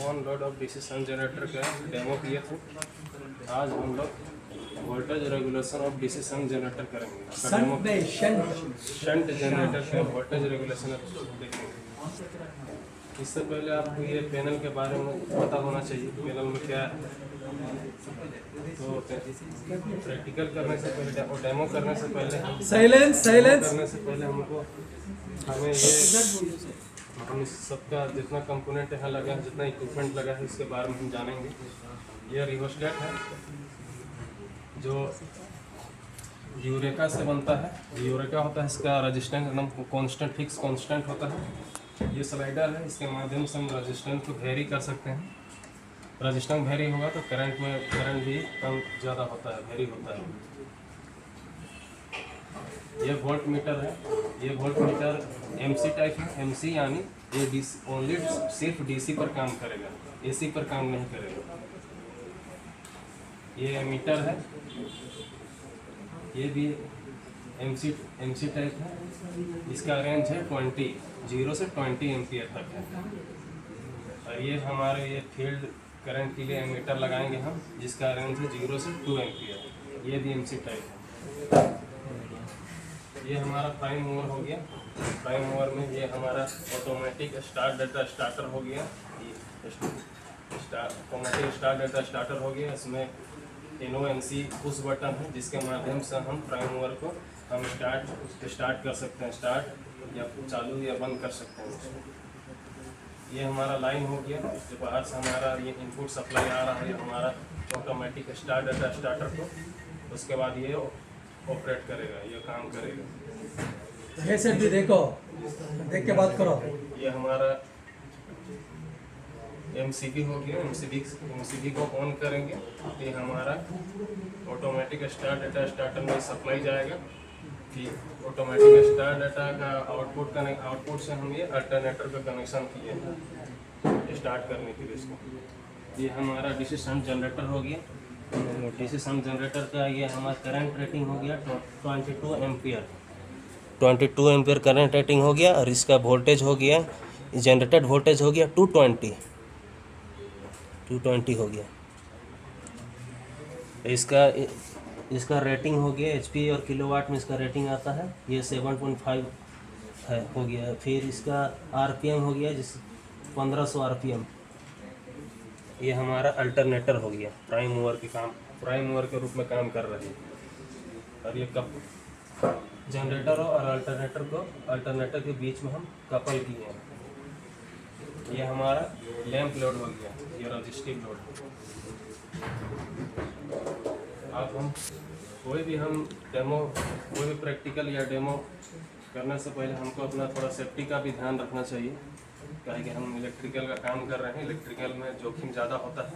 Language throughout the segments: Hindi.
On load of DC shunt generator का डेमो किए थे। आज हम लोग voltage regulation of DC shunt generator करेंगे। शंट जनरेटर का वोल्टेज रेगुलेशन देखेंगे। इससे पहले आपको ये पैनल के बारे में पता होना चाहिए, पैनल में क्या है। तो प्रैक्टिकल करने से पहले और डेमो करने से पहले करने से पहले हमें ये हम सबका जितना कंपोनेंट यहाँ लगा है, जितना इक्विपमेंट लगा है, इसके बारे में हम जानेंगे। यह रिहोस्टेट है जो यूरेका से बनता है। यूरेका होता है इसका रेजिस्टेंस एकदम कांस्टेंट फिक्स कांस्टेंट होता है। ये स्लाइडर है, इसके माध्यम से हम रेजिस्टेंस को वेरी कर सकते हैं। रेजिस्टेंस वेरी होगा तो करंट भी कम ज़्यादा होता है, वेरी होता है। ये वोल्ट मीटर है। ये वोल्ट मीटर एमसी टाइप है। एमसी यानी ये डीसी ओनली सिर्फ डीसी पर काम करेगा, एसी पर काम नहीं करेगा। ये मीटर है, ये भी एमसी टाइप है। इसका रेंज है 0 से 20 एम्पियर तक है। और ये हमारे ये फील्ड करंट के लिए एमीटर लगाएंगे हम, जिसका रेंज है 0 से 2 एम्पियर। ये भी एमसी टाइप है। ये हमारा प्राइम मूवर हो गया। प्राइम मूवर में ये हमारा ऑटोमेटिक स्टार्ट डेटा स्टार्टर हो गया। ऑटोमेटिक स्टार्ट डेटा स्टार्टर हो गया। इसमें NONC पुश बटन है, जिसके माध्यम से हम प्राइम मूवर को हम स्टार्ट कर सकते हैं, स्टार्ट या चालू या बंद कर सकते हैं उसको। ये हमारा लाइन हो गया, जो बाहर से हमारा ये इनपुट सप्लाई आ रहा है हमारा ऑटोमेटिक स्टार्ट डेटा स्टार्टर को। उसके बाद ये ऑपरेट करेगा, ये काम करेगा। ये सेट भी देखो, देख के बात करो। ये हमारा MCB हो गया। MCB को ऑन करेंगे तो ये हमारा ऑटोमेटिक स्टार्ट डेटा स्टार्टर में सप्लाई जाएगा। फिर ऑटोमेटिक स्टार्ट डेटा का आउटपुट से हम ये अल्टरनेटर का कनेक्शन किए स्टार्ट करने के लिए इसको। ये हमारा डीसी शंट जनरेटर हो गया। डीसी शंट जनरेटर का ये हमारा करंट रेटिंग हो गया 22 एम्पियर। 22 एम्पियर करंट रेटिंग हो गया। और इसका वोल्टेज हो गया, जनरेटेड वोल्टेज हो गया 220 हो गया। इसका रेटिंग हो गया HP और किलोवाट में इसका रेटिंग आता है। ये 7.5 है हो गया। फिर इसका RPM हो गया, जिस 1500 RPM। ये हमारा अल्टरनेटर हो गया, प्राइम मूवर के रूप में काम कर रही है। और ये जनरेटर और अल्टरनेटर के बीच में हम कपल किए हैं। ये हमारा लैंप लोड हो गया, ये रजिस्टिव लोड। अब हम कोई भी प्रैक्टिकल या डेमो करने से पहले हमको अपना थोड़ा सेफ्टी का भी ध्यान रखना चाहिए। क्या है कि हम इलेक्ट्रिकल का काम कर रहे हैं, इलेक्ट्रिकल में जोखिम ज़्यादा होता है।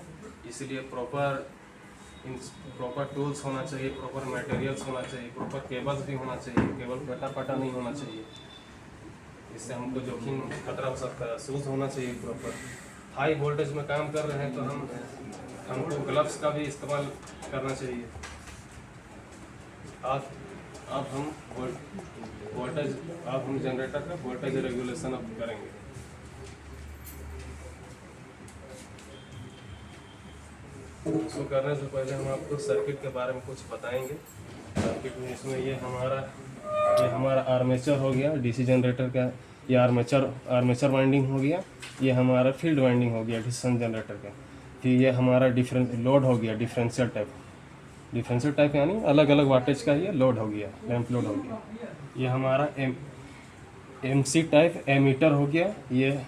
इसलिए प्रॉपर टूल्स होना चाहिए, प्रॉपर मटेरियल्स होना चाहिए, प्रॉपर केबल्स भी होना चाहिए। केबल कटा नहीं होना चाहिए, इससे हमको जोखिम खतरा हो सकता है। शूज़ होना चाहिए प्रॉपर। हाई वोल्टेज में काम कर रहे हैं तो हमको ग्लव्स का भी इस्तेमाल करना चाहिए। अब हम जनरेटर का वोल्टेज रेगुलेशन अब करेंगे। इसको करने से पहले हम आपको सर्किट के बारे में कुछ बताएंगे। सर्किट में इसमें ये हमारा आर्मेचर हो गया डीसी जनरेटर का। ये आर्मेचर वाइंडिंग हो गया। ये हमारा फील्ड वाइंडिंग हो गया डीसी शंट जनरेटर का। फिर ये हमारा लोड हो गया डिफरेंशियल टाइप यानी अलग अलग वाटेज का ये लोड हो गया, लैंप लोड हो गया। ये हमारा MC टाइप एमीटर हो गया। ये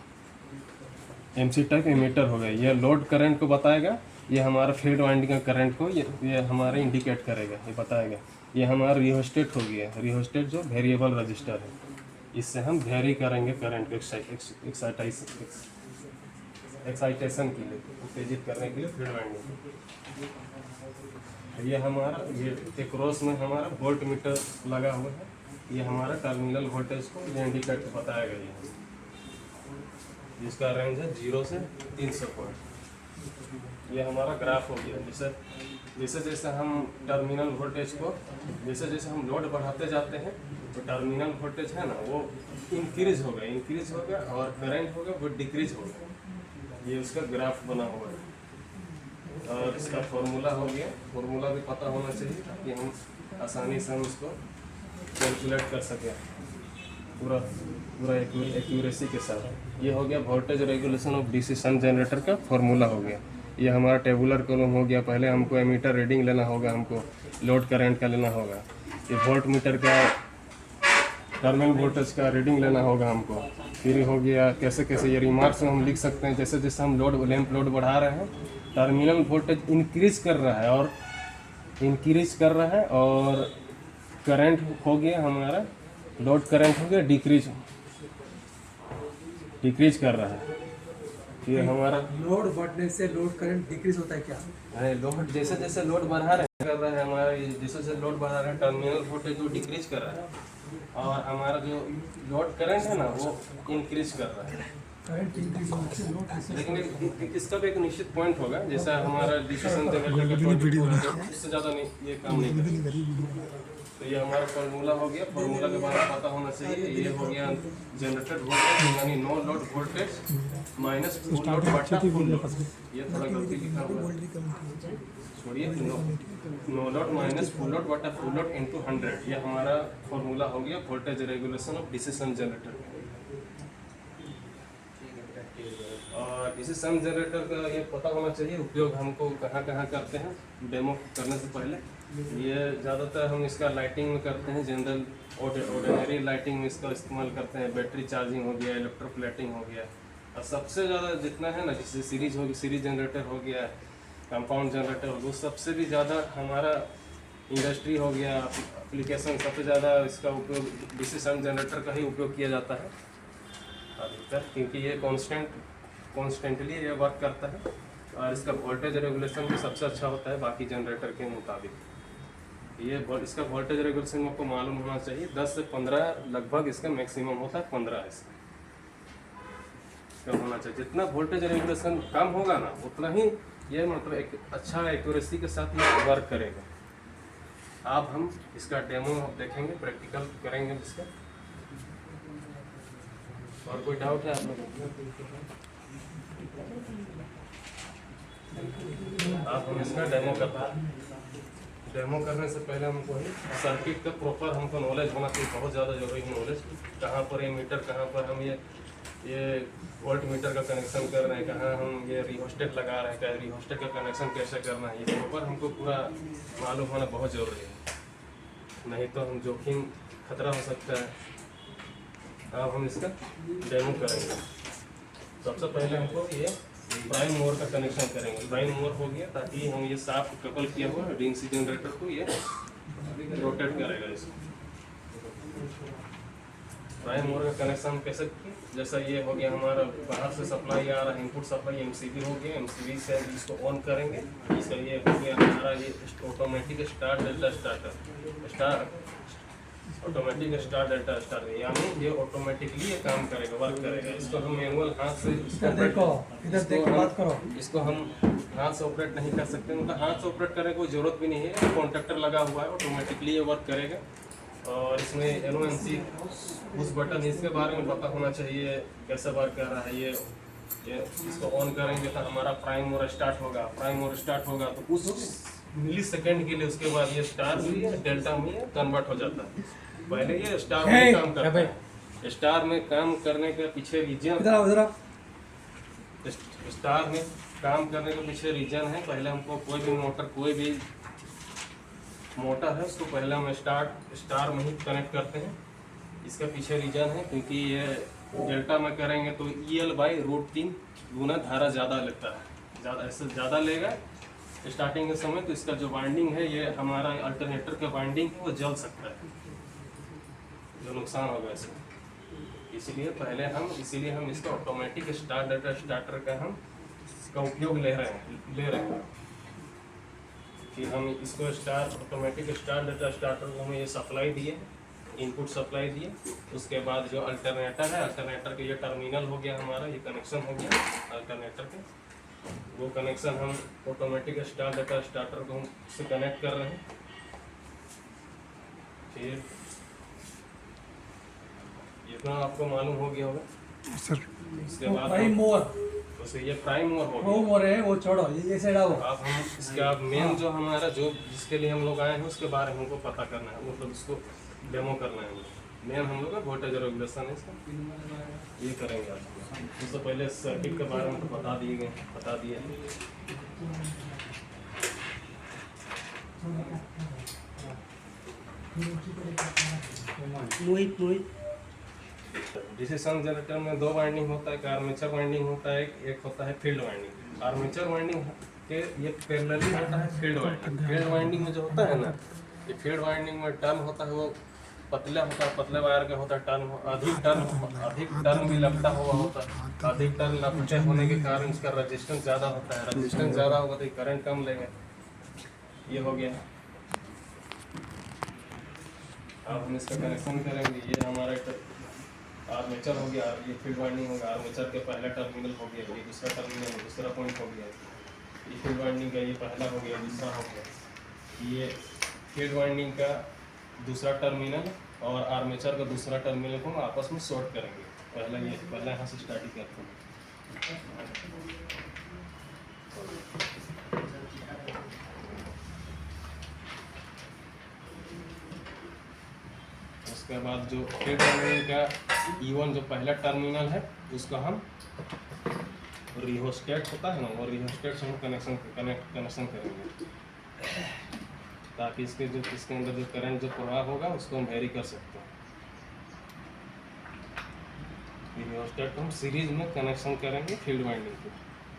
MC टाइप एमीटर हो गया, ये लोड करंट को बताएगा। ये हमारा फील्ड वाइंडिंग का करंट को ये हमारा इंडिकेट करेगा, ये बताएगा। ये हमारा रिहोस्टेट हो गया। रिहोस्टेट जो वेरिएबल रजिस्टर है, इससे हम वेरी करेंगे करंट एक्साइटेशन के लिए, उत्तेजित करने के लिए फील्ड वाइंडिंग। ये क्रॉस में हमारा वोल्ट मीटर लगा हुआ है। ये हमारा टर्मिनल वोल्टेज को ये इंडिकेट बताएगा। ये जिसका रेंज है 0 से 300 वोल्ट। ये हमारा ग्राफ हो गया। जैसे हम टर्मिनल वोल्टेज को जैसे हम लोड बढ़ाते जाते हैं तो टर्मिनल वोल्टेज है ना वो इंक्रीज होगा और करंट होगा वो डिक्रीज होगा। ये उसका ग्राफ बना हुआ है और इसका फॉर्मूला हो गया। फॉर्मूला भी पता होना चाहिए ताकि हम आसानी से हम उसको कैलकुलेट कर सकें पूरा पूरा एक्यूरेसी के साथ। ये हो गया voltage regulation of DC shunt generator का फॉर्मूला हो गया। ये हमारा टेबुलर कॉलम हो गया। पहले हमको एमीटर रीडिंग लेना होगा, हमको लोड करंट का लेना होगा। ये वोल्ट मीटर का टर्मिनल वोल्टेज का रीडिंग लेना होगा हमको। फिर हो गया कैसे कैसे ये रिमार्क्स में हम लिख सकते हैं, जैसे जैसे हम लैंप लोड बढ़ा रहे हैं टर्मिनल वोल्टेज इंक्रीज कर रहा है और करंट हो गया हमारा लोड करंट हो गया डिक्रीज कर रहा है। ये हमारा लोड बढ़ने से लोड करंट डिक्रीज होता है क्या? लोड जैसे जैसे लोड बढ़ा रहे कर रहा है हमारा, ये जैसे जैसे लोड बढ़ा रहे हैं टर्मिनल वोल्टेज वो डिक्रीज कर रहा है और हमारा जो लोड करंट है ना वो इंक्रीज कर रहा है। करंट इंक्रीज होने से लोड कैसे? लेकिन इसका भी एक निश्चित पॉइंट होगा, जैसा हमारा डिसीजन जनरेटर का पॉइंट होगा, उससे ज़्यादा नहीं ये काम नहीं करेगा। तो ये हमारा फार्मूला हो गया। फार्मूला के बारे में पता होना चाहिए। ये हो गया जनरेटेड वोल्टेज यानी no load voltage minus full load बटा फुल लोड। ये थोड़ा गलती लिखा हुआ है, छोड़िए। No load minus full load बटा फुल लोड इंटू 100। ये हमारा फार्मूला हो गया voltage regulation of DC shunt generator. और डीसी शंट जनरेटर का ये पता होना चाहिए उपयोग हमको कहाँ कहाँ करते हैं। डेमो करने से पहले ये ज़्यादातर हम इसका लाइटिंग में करते हैं, जनरल ऑर्डिनरी लाइटिंग में इसका इस्तेमाल करते हैं। बैटरी चार्जिंग हो गया, इलेक्ट्रोप्लेटिंग हो गया, और सबसे ज़्यादा जितना है ना, जैसे सीरीज होगी, सीरीज जनरेटर हो गया, कंपाउंड जनरेटर हो गया, वो सबसे भी ज़्यादा हमारा इंडस्ट्री हो गया एप्लीकेशन, सबसे ज़्यादा इसका उपयोग डीसी शंट जनरेटर का ही उपयोग किया जाता है अधिकतर, क्योंकि ये कॉन्स्टेंटली ये वर्क करता है और इसका वोल्टेज रेगुलेशन भी सबसे अच्छा होता है बाकी जनरेटर के मुताबिक। ये इसका वोल्टेज रेगुलेशन आपको मालूम होना चाहिए। 10 से 15 लगभग इसका मैक्सिमम होता है, 15 इसका होना चाहिए। जितना वोल्टेज रेगुलेशन कम होगा ना उतना ही ये मतलब एक अच्छा एक्यूरेसी के साथ ये वर्क करेगा। अब हम इसका डेमो देखेंगे, प्रैक्टिकल करेंगे इसका। और कोई डाउट है आप लोगों? आप हम इसका डेमो करते हैं। डेमो करने से पहले हमको ही सर्किट का प्रॉपर हमको नॉलेज होना चाहिए, बहुत ज़्यादा जरूरी है नॉलेज। कहाँ पर ये मीटर, कहाँ पर हम ये वोल्ट मीटर का कनेक्शन कर रहे हैं, कहाँ हम ये रिहोस्टेट लगा रहे हैं, क्या रिहोस्टेट का कनेक्शन कैसे करना है, ये प्रॉपर हमको पूरा मालूम होना बहुत ज़रूरी है, नहीं तो हम जोखिम खतरा हो सकता है। अब हम इसका डेमो करेंगे। सबसे पहले हमको ये प्राइम मोर का कनेक्शन करेंगे। प्राइम मोर हो गया ताकि हम ये साफ कपल किया हुआ डीसी जनरेटर को ये रोटेट करेगा इसको। प्राइम मोर का कनेक्शन कैसे, जैसा ये हो गया हमारा बाहर से सप्लाई आ रहा है, इनपुट सप्लाई एमसीबी हो गया, एमसीबी से इसको ऑन करेंगे। इसका ये हो गया हमारा ये automatic start delta starter automatic start delta start, यानी ये ऑटोमेटिकली ये काम करेगा, वर्क करेगा। इसको हम मैनुअल हाथ से इधर देखो, इधर देख के बात करो। इसको हम हाथ से ऑपरेट नहीं कर सकते, मतलब हाथ से ऑपरेट करने की कोई ज़रूरत भी नहीं है। कॉन्टैक्टर लगा हुआ है, ऑटोमेटिकली ये वर्क करेगा। और इसमें एनओएनसी उस बटन, इसके बारे में पता होना चाहिए कैसे वर्क कर रहा है। ये इसको ऑन करेंगे तो हमारा प्राइम मोड स्टार्ट होगा। प्राइम मोड स्टार्ट होगा तो उस मिली सेकेंड के लिए उसके बाद ये स्टार में डेल्टा में कन्वर्ट हो जाता है। पहले ये स्टार में काम करता है। स्टार में काम करने के पीछे रीजन, स्टार में काम करने के पीछे रीजन है। पहले हमको कोई भी मोटर है उसको पहले हम स्टार में ही कनेक्ट करते हैं। इसका पीछे रीजन है क्योंकि ये डेल्टा में करेंगे तो EL/√3 गुना धारा ज़्यादा लेता है, ज़्यादा लेगा स्टार्टिंग के समय। तो इसका जो वाइंडिंग है, ये हमारा अल्टरनेटर का वाइंडिंग है, वो जल सकता है, जो नुकसान होगा इसमें। इसीलिए हम इसका ऑटोमेटिक स्टार्ट डेल्टा स्टार्टर का हम इसका उपयोग ले रहे हैं कि हम इसको ऑटोमेटिक स्टार्ट डेल्टा स्टार्टर को हमें ये सप्लाई दिए, इनपुट सप्लाई दिए। उसके बाद जो अल्टरनेटर है, अल्टरनेटर के ये टर्मिनल हो गया हमारा, ये कनेक्शन हो गया अल्टरनेटर के। वो कनेक्शन हम ऑटोमेटिक स्टार्ट डेल्टा स्टार्टर को हम से कनेक्ट कर रहे हैं। फिर इतना आपको मालूम हो गया होगा सर। इसके बाद तो ये प्राइम मूवर हो वो गया। मोर है वो छोड़ो, ये साइड आओ। अब हम इसका मेन जो हमारा जो जिसके लिए हम लोग आए हैं उसके बारे में हमको पता करना है, मतलब उसको डेमो करना है। मेन हम लोग का वोल्टेज रेगुलेशन है इसका, ये करेंगे आज हम। उससे पहले सर्किट के बारे में तो बता दिए हैं। मोहित डीसी शंट जनरेटर में दो वाइंडिंग होता है, एक आर्मेचर वाइंडिंग होता है, एक होता है फील्ड वाइंडिंग। आर्मेचर वाइंडिंग के ये पैरेलली होता है फील्ड वाइंडिंग। फील्ड वाइंडिंग में जो होता है ना, ये फील्ड वाइंडिंग में टर्न होता है वो पतला होता है, पतले वायर का होता है टर्न, अधिक टर्न भी लगता हुआ होता है। अधिक टर्न लगते होने के कारण इसका रेजिस्टेंस ज़्यादा होता है। रेजिस्टेंस ज़्यादा होगा तो करंट कम लेंगे। ये हो गया। अब हम इसका कनेक्शन करेंगे। ये हमारा आर्मेचर हो गया, ये फील्ड वाइंडिंग होगा। आर्मेचर के पहला टर्मिनल हो गया, ये दूसरा टर्मिनल, दूसरा पॉइंट हो गया। ये फील्ड वाइंडिंग का ये पहला हो गया, दूसरा हो गया। ये फील्ड वाइंडिंग का दूसरा टर्मिनल और आर्मेचर का दूसरा टर्मिनल को हम आपस में शॉर्ट करेंगे। पहला यहाँ से स्टार्ट ही करते हैं। उसके बाद जो फील्ड वाइंडिंग का E1 जो पहला टर्मिनल है उसको हम रिहोस्टेट होता है ना, वो रिहोस्टेट से हम कनेक्शन करेंगे, ताकि इसके अंदर जो करंट जो प्रवाह होगा उसको हम वेरी कर सकते हैं। रिहोस्टेट हम सीरीज में कनेक्शन करेंगे फील्ड वाइंडिंग को।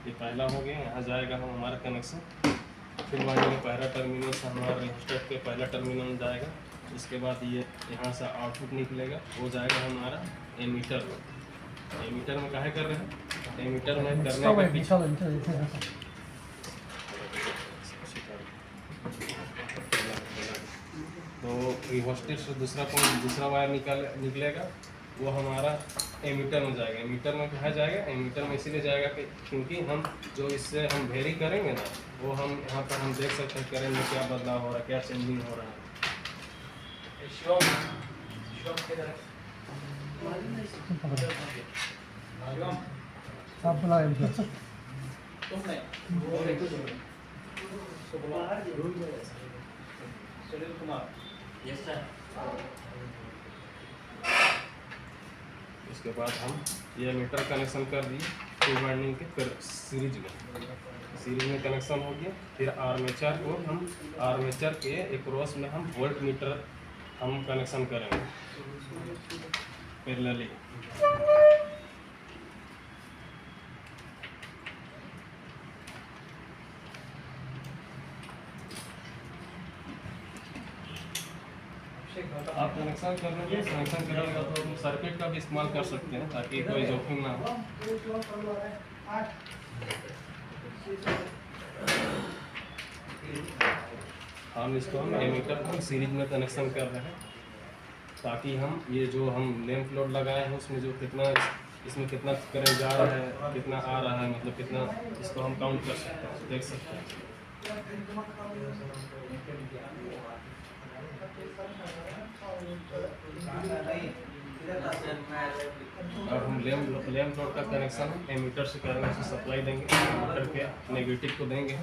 ये पहला हो गया, यहाँ जाएगा हम हमारा कनेक्शन फील्ड वाइंडिंग के पहला टर्मिनल से हमारा रिहोस्टेट के पहला टर्मिनल में जाएगा। उसके बाद ये यहाँ से आउटपुट निकलेगा, वो जाएगा हमारा एमीटर में। एमीटर में काहे कर रहे हैं, एमीटर में करने के पीछे तो रिहोस्टेट से दूसरा वायर निकलेगा, वो हमारा एमीटर में जाएगा। एमीटर में कहाँ जाएगा, एमीटर में इसीलिए जाएगा कि क्योंकि हम जो इससे हम वेरी करेंगे ना, वो हम यहाँ पर हम देख सकते हैं करंट में क्या बदलाव हो रहा है, क्या चेंजिंग हो रहा है। सब बुलाए इनको। उसके बाद हम ये मीटर कनेक्शन कर दिए फील्ड वाइंडिंग के, फिर सीरीज में कनेक्शन हो गया। फिर आर्मेचर को हम आर्मेचर के एक्रॉस में हम वोल्ट मीटर हम कनेक्शन करेंगे पैरेलली। आप कनेक्शन कर लेंगे, कनेक्शन करेंगे तो हम सर्किट का भी इस्तेमाल कर सकते हैं ताकि कोई जोखिम ना हो। हम इसको हम एमीटर को सीरीज में कनेक्शन कर रहे हैं ताकि हम ये जो हम लैंप लोड लगाए हैं उसमें जो इसमें कितना करंट जा रहा है, कितना आ रहा है, मतलब कितना, इसको हम काउंट कर सकते हैं, देख सकते हैं। अब हम लैंप लोड का कनेक्शन एमीटर से करेंगे, उसे सप्लाई देंगे, एमीटर के नेगेटिव को देंगे।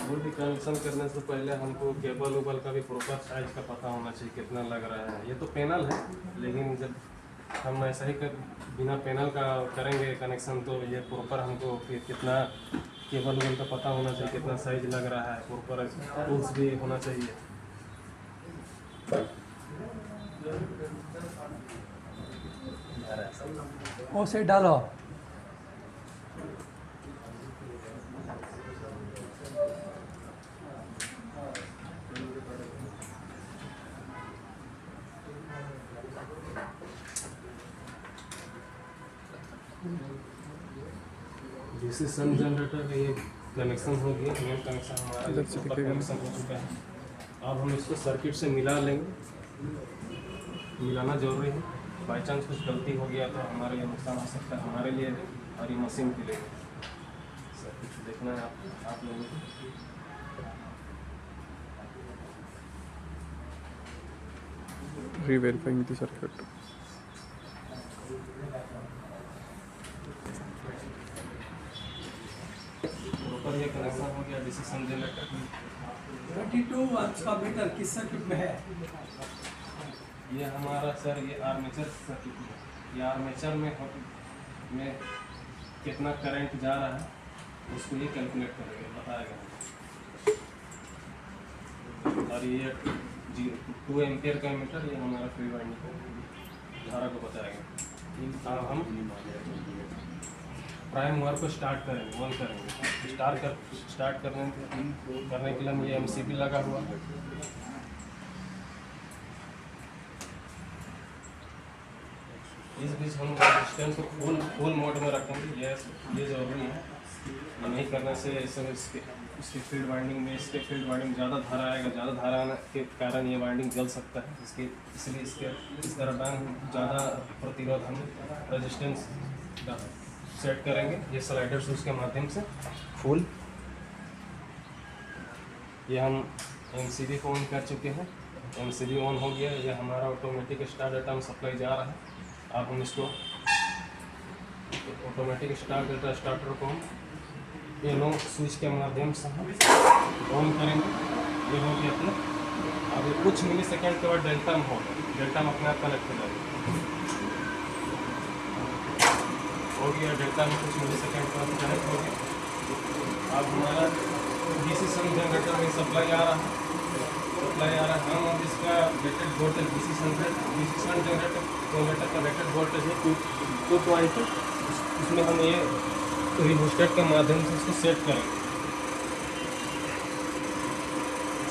वो भी कनेक्शन करने से पहले हमको केबल उबल का भी प्रॉपर साइज का पता होना चाहिए, कितना लग रहा है। ये तो पैनल है, लेकिन जब हम ऐसा ही बिना पैनल का करेंगे कनेक्शन तो ये प्रॉपर हमको कितना केबल उबल का पता होना चाहिए, कितना साइज लग रहा है, प्रॉपर टूल्स भी होना चाहिए। वो से डालो। डीसी सन जनरेटर का ये कनेक्शन हो गया, मेन कनेक्शन हमारा कनेक्शन हो चुका है। अब हम इसको सर्किट से मिला लेंगे, मिलाना जरूरी है। बाई चांस कुछ गलती हो गया तो हमारे लिए नुकसान हो सकता है, हमारे लिए भी और ये मशीन के लिए। सर्किट देखना है आप लोगों को। re-verifying the circuit. ऊपर ये कनेक्शन हो गया डीसी सन जनरेटर। 32 वाट्स का मीटर किस सर्किट में है? ये हमारा सर ये आर्मेचर सर्किट है। ये आर्मेचर में कितना करंट जा रहा है उसको ये कैलकुलेट करेगा, बताएगा। और ये 2 एम्पियर का मीटर ये हमारा फ्री वाइंडिंग का धारा को बताएगा। अब हम प्राइम मूवर को स्टार्ट करेंगे, ऑन करेंगे। स्टार्ट करने के लिए हम ये एमसीबी लगा हुआ है। इस बीच हम रेजिस्टेंस को फुल मोड में रखेंगे। ये ज़रूरी है, ये नहीं करने से इसकी फील्ड वाइंडिंग में ज़्यादा धारा आएगा। ज़्यादा धारा आने के कारण ये वाइंडिंग जल सकता है। इसलिए इस दरम्यान ज़्यादा प्रतिरोध हम रेजिस्टेंस सेट करेंगे। ये स्लाइडर स्विच के माध्यम से फुल ये हम एमसीबी को ऑन कर चुके हैं। एमसीबी ऑन हो गया। ये हमारा ऑटोमेटिक स्टार्ट डाटा सप्लाई जा रहा है। अब हम इसको ऑटोमेटिक स्टार्टर को हम नो स्विच के माध्यम से हम ऑन करेंगे। ये हो गया अपना। अब ये कुछ मिली सेकेंड के बाद डेल्टा में होगा, डेल्टा में अपने आप कनेक्ट हो जाएगा। हो गया डेल्टा में कुछ मिली सेकेंड के बाद कनेक्ट हो गया। अब हमारा डीसी सन जनरेटर में सप्लाई आ रहा है। हम अब इसका रेटेड वोल्टेज डीसी सन जनरेटर का रेटेड वोल्टेज है 220। इसमें हम ये रिबूस्टर के माध्यम से इसको सेट करेंगे।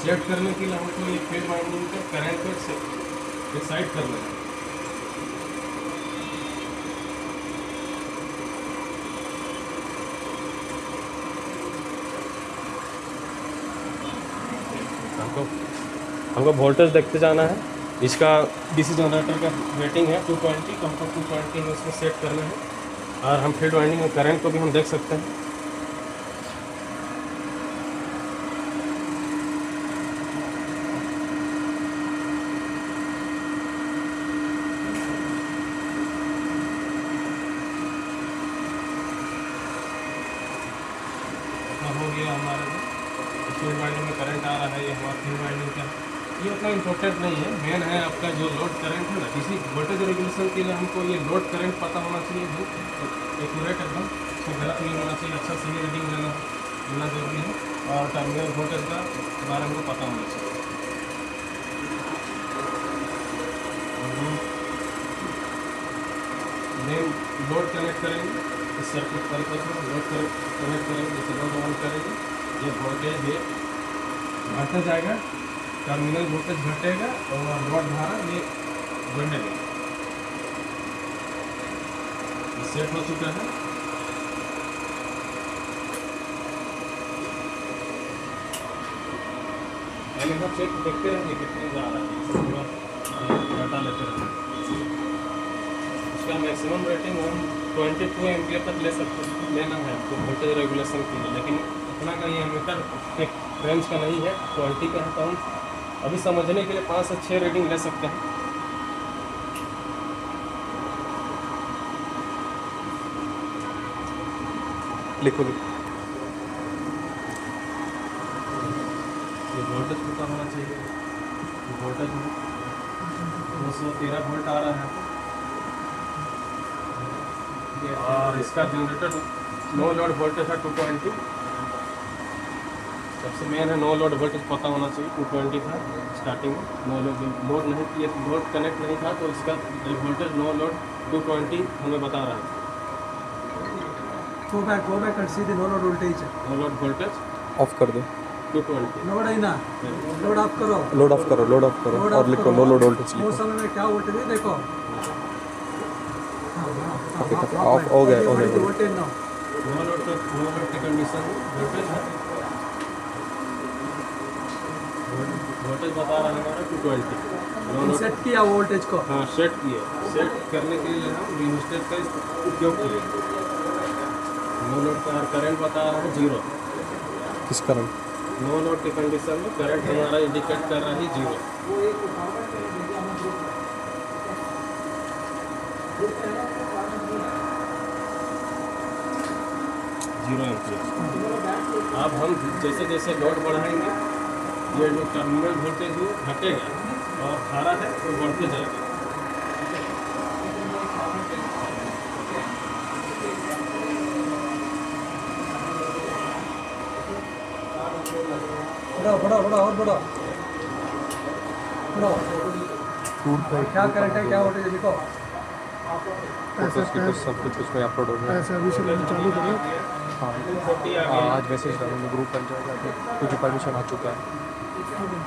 सेट करने के लिए हमको ये फील्ड वाइंडिंग के करंट को एक्साइट करना है। हमको वोल्टेज देखते जाना है। इसका डीसी जनरेटर का रेटिंग है 220, हमको 220 में इसको सेट करना है। और हम फील्ड वाइंडिंग में करंट को भी हम देख सकते हैं। हो गया हमारे फील्ड वाइंडिंग में करंट आ रहा है। ये हमारा फील्ड वाइंडिंग का ये उतना इम्पोर्टेंट नहीं है। मेन है आपका जो लोड करंट है ना, किसी वोल्टेज रेगुलेशन के लिए हमको ये लोड करंट पता होना चाहिए। जो एक्यूरेट एकदम, उसमें गलत नहीं होना चाहिए। अच्छा सही रीडिंग लेना जरूरी है। और टर्मिनल वोल्टेज का बारे में पता होना चाहिए। मेन लोड कनेक्ट करेंगे इस सर्किट तरीके से लोड कनेक्ट करेंगे। जैसे लोड ऑन करेंगे ये वोल्टेज ये बढ़ते जाएगा, टर्मिनल वोल्टेज घटेगा और लोड धारा ये बढ़ेगा। ये सेट हो चुका है। पहले हम चेक देखते रहेंगे कितने जा रहा है, डाटा लेते रहेंगे। इसका मैक्सिमम रेटिंग हम 22 एम्पियर तक ले सकते हैं, लेना है आपको वोल्टेज रेगुलेशन के लिए। लेकिन इतना का ये मीटर एक रेंज का नहीं है, 20 का है। तो हम अभी समझने के लिए 5 से 6 रीडिंग ले सकते हैं। लिखो ये वोल्टेज पता होना चाहिए। वोल्टेज 213 वोल्ट आ रहा है। और इसका जनरेटर नो लोड वोल्टेज है 220। सबसे मेन है नो लोड वोल्टेज पता होना चाहिए। 220 था स्टार्टिंग में, नो लोड नहीं किए, लोड कनेक्ट नहीं था तो इसका वोल्टेज नो लोड 220 हमें बता रहा है। Go back and see the no load voltage. No load voltage off कर दो, 220। लोड है ना, लोड ऑफ करो। लोड ऑफ करो, लोड ऑफ करो लोड और ऑफ लिखो करो। नो लोड वोल्टेज वो लिखो। समय में क्या वोल्टेज है देखो। ओके, ऑफ हो गया, हो गया। वोल्टेज नो नो लोड की कंडीशन में वोल्टेज है, वोल्टेज बता रहा है हमारा 220। नो लोड सेट किया वोल्टेज को। हाँ सेट किए, सेट करने के लिए हम रियोस्टेट का उपयोग किए। नो लोड का करंट बता रहा है 0। किस कारण? नो लोड की कंडीशन में करंट हमारा इंडिकेट कर रहा है 0। अब हम जैसे जैसे लोड बढ़ाएंगे ये जो टर्मिनल वोल्टेज है घटेगा और धारा है वो बढ़ते जाएगा। बड़ा और बड़ा क्या करंट है, क्या वोल्टेज है देखो। फोटोज की कुछ सब कुछ उसमें अपलोड हो गया। ऐसे अभी से चालू करो। हाँ, आज मैसेज डालूंगा, ग्रुप बन जाएगा। क्योंकि परमिशन आ चुका है।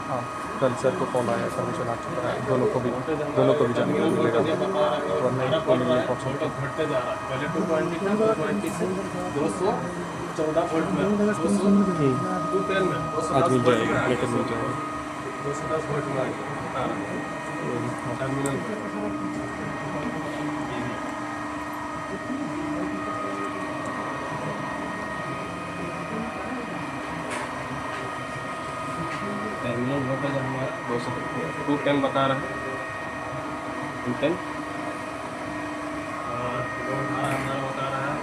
हाँ, कल सर को कॉल आया, परमिशन आ चुका है। दोनों को भी जाने को मिलेगा, वरना एक को नहीं मिल पाएगा। घटते जा रहा है, पहले 220 था, 220 से 214 वोल्ट में, 210 में, आज मिल जाएगा, लेटर मिल जाएगा। 210 वोल्ट में टर्मिनल टर्मिनल वोल्टेज हमारा 210 बता रहा है, 210। और लोड हमारा बता रहा है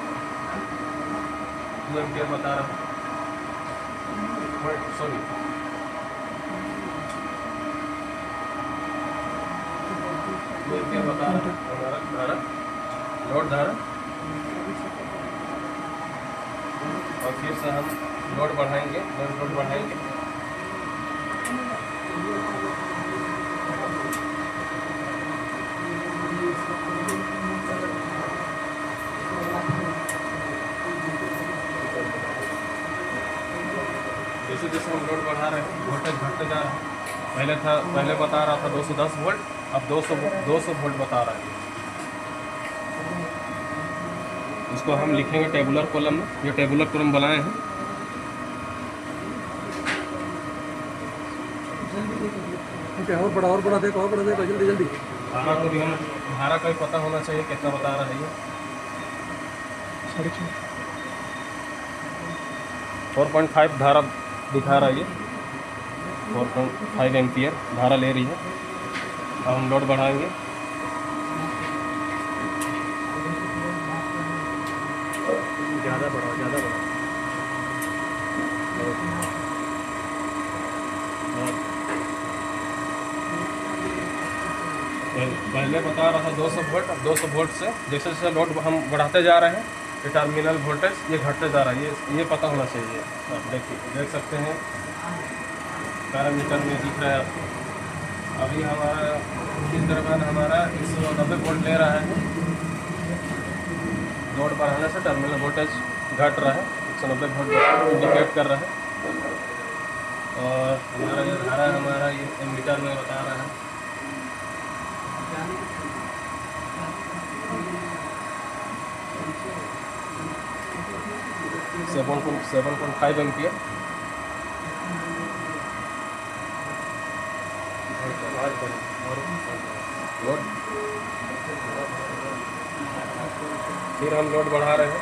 2 एम्पियर बता रहा है, सॉरी 2 एम्पियर बता रहा है हमारा धारा, लोड धारा। और फिर से हम लोड बढ़ाएंगे, लोड बढ़ाएंगे। जैसे जैसे हम लोड बढ़ा रहे हैं वोल्टेज घटते जा रहा है। पहले बता रहा था 210 वोल्ट, अब 200 वोल्ट बता रहा है। इसको हम लिखेंगे टेबुलर कॉलम में, ये टेबुलर कॉलम बनाए हैं। ठीक है, और बड़ा देखो, जल्दी। धारा को भी हम धारा का भी पता होना चाहिए कितना बता रहा है ये। 4.5 धारा दिखा रहा है ये, 4.5 एम्पियर धारा ले रही है। अब हम लोड बढ़ाएंगे, ज़्यादा बढ़ाओ। पहले बता रहा था 200 वोल्ट, अब 200 वोल्ट से जैसे जैसे लोड हम बढ़ाते जा रहे हैं ये टर्मिनल वोल्टेज ये घटते जा रहा है, ये पता होना चाहिए। आप देख सकते हैं पैरामीटर में दिख रहा है आपको। अभी हमारा इस दरम्यान हमारा 190 वोल्ट ले रहा है, लोड बढ़ाने से टर्मिनल वोल्टेज घट रहा है, 190 वोल्ट इंडिकेट कर रहा है। और हमारा जो धारा हमारा ये मीटर में बता रहा है 7.5 एम्पियर। लोड फिर हम लोड बढ़ा रहे हैं,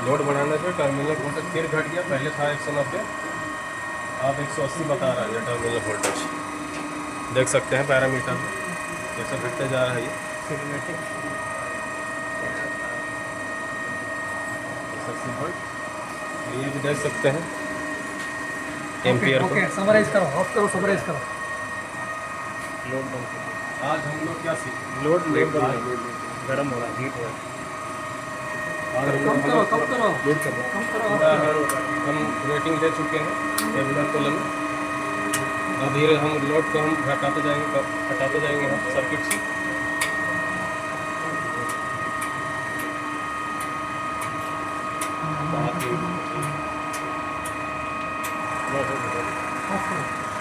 लोड बढ़ाने से टर्मिनल वोल्टेज फिर घट गया। पहले था 190, अब 180 बता रहा है ये टर्मिनल वोल्टेज। देख सकते हैं पैरामीटर में कैसे घटते जा रहा है ये। 180 वोल्ट, ये भी देख सकते हैं एम्पियर को। समराइज करो, ऑफ करो, समराइज करो। लोड बंद करो। आज हम लोग क्या सीखे? लोड गरम हो रहा है, हीट हो रहा है। कम करो कम करो कम करो हम रेटिंग दे चुके हैं रेगुलर कॉलम में। अब धीरे हम लोड को हम हटाते जाएंगे हम सर्किट से।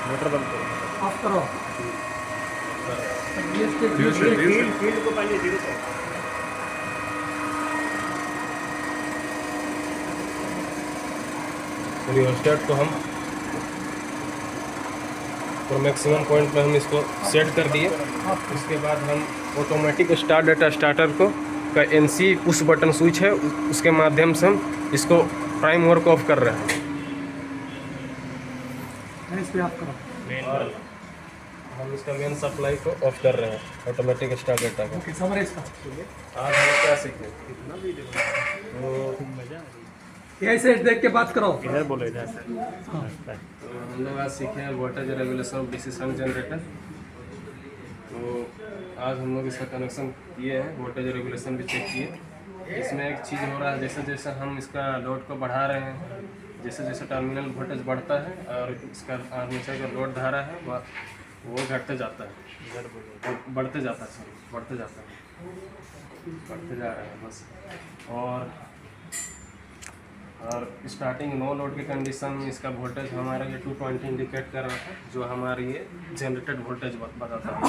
मोटर बंद करो। ऑफ करो फील्ड को पहले जीरो करो। रियोस्टेट को हम और मैक्सिमम पॉइंट पे हम इसको सेट कर दिए। उसके बाद हम ऑटोमेटिक स्टार्ट डाटा स्टार्टर को का NC पुश बटन स्विच है, उसके माध्यम से हम इसको प्राइम वर्क ऑफ कर रहे हैं। इस पे ऑफ करो। और हम इसका मेन सप्लाई को ऑफ कर रहे हैं ऑटोमेटिक स्टार्ट डाटा को। ओके समराइज कर। आज हम क्या सीखे तो ऐसे देख के बात करो। इधर बोलो इधर से। हम लोग आज सीखे हैं voltage regulation of DC shunt generator. तो आज हम लोग इसका कनेक्शन किए हैं, वोल्टेज रेगुलेशन भी चेक किए। इसमें एक चीज़ हो रहा है, जैसे जैसे हम इसका लोड को बढ़ा रहे हैं, जैसे जैसे टर्मिनल वोल्टेज बढ़ता है और इसका आर्मेचर का लोड धारा है वो घटते जाता है, बढ़ते जाता है, बढ़ते जाता है, बढ़ते जा रहे हैं बस। और स्टार्टिंग नो लोड की कंडीशन में इसका वोल्टेज हमारा ये 220 इंडिकेट कर रहा था, जो हमारी ये जनरेटेड वोल्टेज बताता है।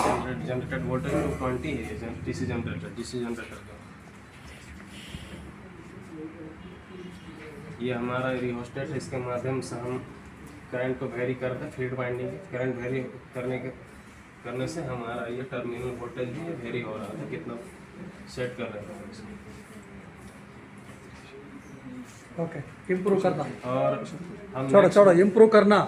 जनरेटेड वोल्टेज 220 है ये डीसी जनरेटर का। ये हमारा रिहोस्टेट है, इसके माध्यम से हम करंट को वेरी करते हैं। फील्ड वाइंडिंग करंट वेरी करने से हमारा ये टर्मिनल वोल्टेज भी वेरी हो रहा था, कितना सेट कर रहे हैं इसको। ओके इम्प्रूव करना और हम छोड़ो इम्प्रूव करना।